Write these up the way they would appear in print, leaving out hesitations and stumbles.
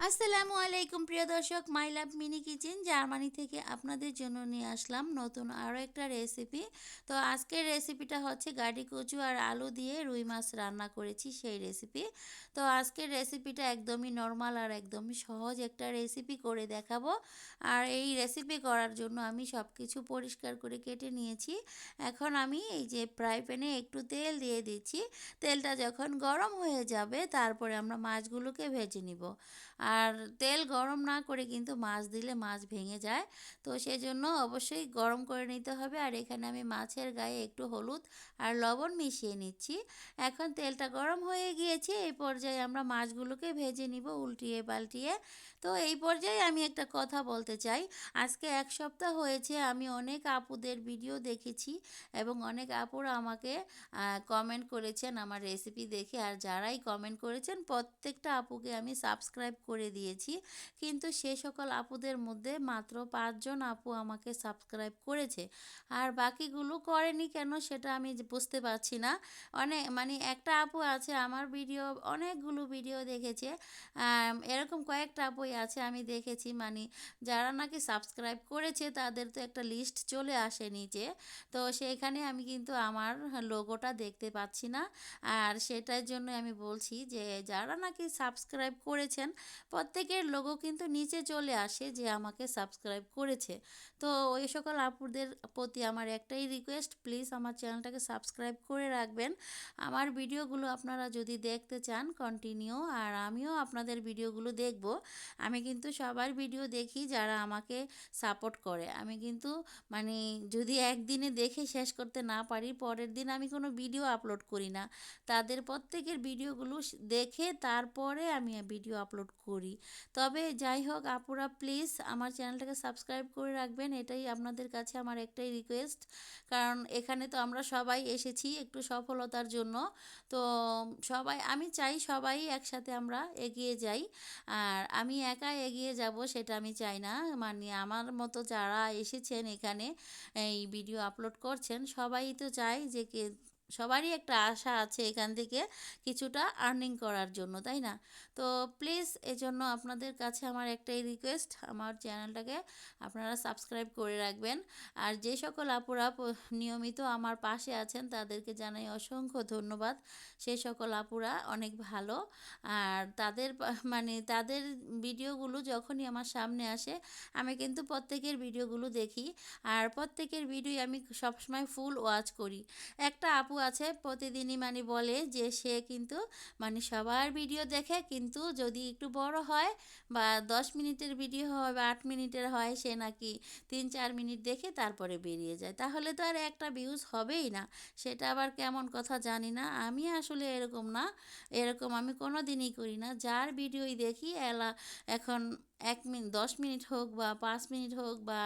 আসসালামু আলাইকুম প্রিয় দর্শক, মাই লাভ মিনি কিচেন জার্মানি থেকে আপনাদের জন্য নিয়ে আসলাম নতুন আরও একটা রেসিপি। তো আজকের রেসিপিটা হচ্ছে গাটি কচু আর আলু দিয়ে রুই মাছ রান্না করেছি সেই রেসিপি। তো আজকের রেসিপিটা একদমই নর্মাল আর একদমই সহজ একটা রেসিপি করে দেখাবো। আর এই রেসিপি করার জন্য আমি সব কিছু পরিষ্কার করে কেটে নিয়েছি। এখন আমি এই যে ফ্রাই প্যানে একটু তেল দিয়ে দিচ্ছি। তেলটা যখন গরম হয়ে যাবে তারপরে আমরা মাছগুলোকে ভেজে নিব। আর তেল গরম না করে কিন্তু মাছ দিলে মাছ ভেঙে যায়। তো সেজন্য অবশ্যই গরম করে নিতে হবে। আর এখানে আমি মাছের গায়ে একটু হলুদ আর লবণ মিশিয়ে নিচ্ছি। এখন তেলটা গরম হয়ে গিয়েছে, এই পর্যায়ে আমরা মাছগুলোকে ভেজে নিব উল্টিয়ে পাল্টিয়ে। তো এই পর্যায়ে আমি একটা কথা বলতে চাই। আজকে এক সপ্তাহ হয়েছে আমি অনেক আপুদের ভিডিও দেখেছি এবং অনেক আপুরা আমাকে কমেন্ট করেছেন আমার রেসিপি দেখে। আর যারাই কমেন্ট করেছেন প্রত্যেকটা আপুকে আমি সাবস্ক্রাইব করে দিয়েছি, কিন্তু সে সকল আপুদের মধ্যে মাত্র 5 জন আপু আমাকে সাবস্ক্রাইব করেছে। আর বাকিগুলো করেনি কেন সেটা আমি বুঝতে পারছি না। মানে একটা আপু আছে আমার ভিডিও, অনেকগুলো ভিডিও দেখেছে। এরকম কয়েকটা আপুই আছে আমি দেখেছি, মানে যারা নাকি সাবস্ক্রাইব করেছে তাদের তো একটা লিস্ট চলে আসে নিচে। তো সেইখানে আমি কিন্তু আমার লোগোটা দেখতে পাচ্ছি না। আর সেটার জন্য আমি বলছি যে যারা নাকি সাবস্ক্রাইব করেছেন প্রত্যেকের লোগো কিন্তু নিচে চলে আসে যে আমাকে সাবস্ক্রাইব করেছে। তো ওই সকল আপুদের প্রতি আমার একটাই রিকোয়েস্ট, প্লিজ আমার চ্যানেলটাকে সাবস্ক্রাইব করে রাখবেন। আমার ভিডিওগুলো আপনারা যদি দেখতে চান কন্টিনিউ, আর আমিও আপনাদের ভিডিওগুলো দেখব। আমি কিন্তু সবার ভিডিও দেখি যারা আমাকে সাপোর্ট করে। আমি কিন্তু মানে যদি একদিনে দেখে শেষ করতে না পারি পরের দিন আমি কোনো ভিডিও আপলোড করি না। তাদের প্রত্যেকের ভিডিওগুলো দেখে তারপরে আমি ভিডিও আপলোড করি। তবে যাই হোক আপুরা, প্লিজ আমার চ্যানেলটাকে সাবস্ক্রাইব করে রাখবেন, এটাই আপনাদের কাছে আমার একটাই রিকোয়েস্ট। কারণ এখানে তো আমরা সবাই এসেছি একটু সফলতার জন্য। তো আমি চাই সবাই একসাথে আমরা এগিয়ে যাই। আর আমি একা এগিয়ে যাব সেটা আমি চাই না। মানে আমার মতো যারা এসেছেন এখানে এই ভিডিও আপলোড করছেন সবাই তো চায় যে সবারই একটা আশা আছে এখান থেকে কিছুটা আর্নিং করার জন্য, তাই না? তো প্লিজ এজন্য আপনাদের কাছে আমার একটাই রিকোয়েস্ট, আমার চ্যানেলটাকে আপনারা সাবস্ক্রাইব করে রাখবেন। আর যে সকল আপুরা নিয়মিত আমার পাশে আছেন তাদেরকে জানাই অসংখ্য ধন্যবাদ। সেই সকল আপুরা অনেক ভালো। আর মানে তাদের ভিডিওগুলো যখনই আমার সামনে আসে আমি কিন্তু প্রত্যেকের ভিডিওগুলো দেখি। আর প্রত্যেকের ভিডিও আমি সবসময় ফুল ওয়াচ করি। একটা আপু আছে প্রতিদিনই মানে বলে যে সে কিন্তু মানে সবার ভিডিও দেখে, কিন্তু যদি একটু বড় হয় বা 10 মিনিটের ভিডিও হয় বা 8 মিনিটের হয় সে নাকি 3-4 মিনিট দেখে তারপরে বেরিয়ে যায়। তাহলে তো আর একটা ভিউজ হবেই না। সেটা আবার কেমন কথা জানি না। আমি আসলে এরকম না, এরকম আমি কোনো দিনই করি না। যার ভিডিওই দেখি এখন 1 মিনিট 10 মিনিট হোক বা 5 মিনিট হোক বা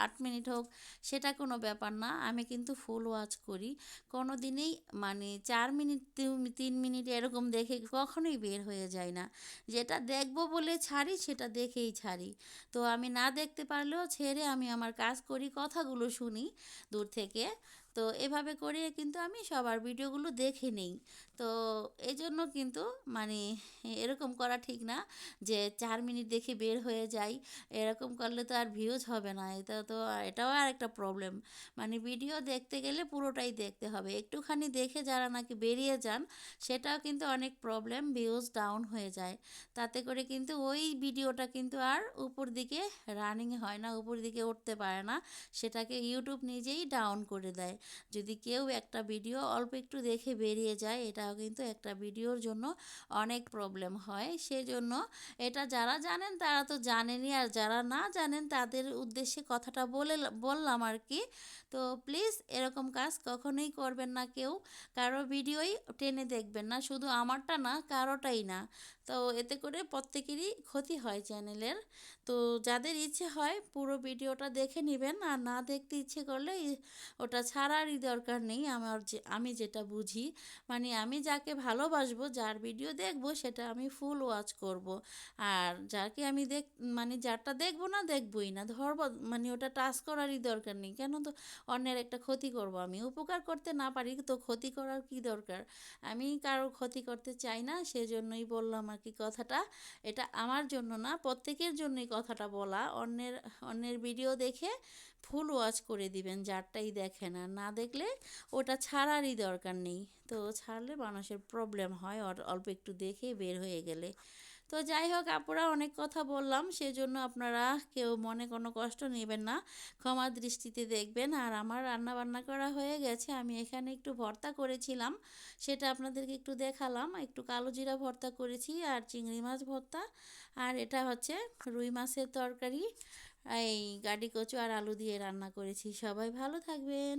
8 মিনিট হোক সেটা কোনো ব্যাপার না, আমি কিন্তু ফুল ওয়াচ করি। কোনো দিনই মানে 4 মিনিট 3 মিনিট এরকম দেখে কখনোই বের হয়ে যায় না। যেটা দেখবো বলে ছাড়ি সেটা দেখেই ছাড়ি। তো আমি না দেখতে পারলেও ছেড়ে আমি আমার কাজ করি, কথাগুলো শুনি দূর থেকে। তো এভাবে করে কিন্তু আমি সবার ভিডিওগুলো দেখে নেই। তো এই জন্য কিন্তু মানে এরকম করা ঠিক না যে 4 মিনিট দেখে বের হয়ে যাই। এরকম করলে তো আর ভিউজ হবে না। এটাও আর একটা প্রবলেম। মানে ভিডিও দেখতে গেলে পুরোটাই দেখতে হবে। একটুখানি দেখে যারা নাকি বেরিয়ে যান সেটাও কিন্তু অনেক প্রবলেম, ভিউজ ডাউন হয়ে যায়। তাতে করে কিন্তু ওই ভিডিওটা কিন্তু আর উপর দিকে রানিং হয় না, উপর দিকে উঠতে পারে না। সেটাকে ইউটিউব নিজেই ডাউন করে দেয়। যদি কেউ একটা ভিডিও অল্প একটু দেখে বেরিয়ে যায় এটাও কিন্তু একটা ভিডিওর জন্য অনেক প্রবলেম হয়। সেজন্য এটা যারা জানেন তারা তো জানেনই, আর যারা না জানেন তাদের উদ্দেশ্যে কথাটা বললাম আর কি। তো প্লিজ এরকম কাজ কখনোই করবেন না কেউ। কারো ভিডিওই টেনে দেখবেন না, শুধু আমারটা না কারোটাই না। তো এতে করে প্রত্যেকেরই ক্ষতি হয় চ্যানেলের। তো যাদের ইচ্ছে হয় পুরো ভিডিওটা দেখে নেবেন, আর না দেখতে ইচ্ছে করলে ওটা ছাড়ারই দরকার নেই। আমি যেটা বুঝি, মানে আমি যাকে ভালোবাসবো যার ভিডিও দেখবো সেটা আমি ফুল ওয়াচ করব। আর যাকে আমি মানে যারটা দেখবো না দেখবোই না, ধরবো মানে ওটা টাচ করারই দরকার নেই। কেন তো অন্যের একটা ক্ষতি করব? আমি উপকার করতে না পারি তো ক্ষতি করার কি দরকার? আমি কারোর ক্ষতি করতে চাই না, সেজন্যই বললাম আর কি কথাটা। এটা আমার জন্য না, প্রত্যেকের জন্যই কথাটা বলা। অন্যের অন্যের ভিডিও দেখে ফুল ওয়াচ করে দিবেন, যারটাই দেখেন। আর না দেখলে ওটা ছাড়ারই দরকার নেই। তো ছাড়লে মানুষের প্রবলেম হয় অল্প একটু দেখে বের হয়ে গেলে। তো যাই হোক আপুরা, অনেক কথা বললাম, সেজন্য আপনারা কেউ মনে কোনো কষ্ট নেবেন না, ক্ষমা দৃষ্টিতে দেখবেন। আর আমার রান্না বান্না করা হয়ে গেছে, আমি এখানে একটু ভর্তা করেছিলাম, সেটা আপনাদেরকে একটু দেখালাম। একটু কালো জিরা ভর্তা করেছি আর চিংড়ি মাছ ভর্তা, আর এটা হচ্ছে রুই মাছের তরকারি, এই গাটি কচু আর আলু দিয়ে রান্না করেছি। সবাই ভালো থাকবেন।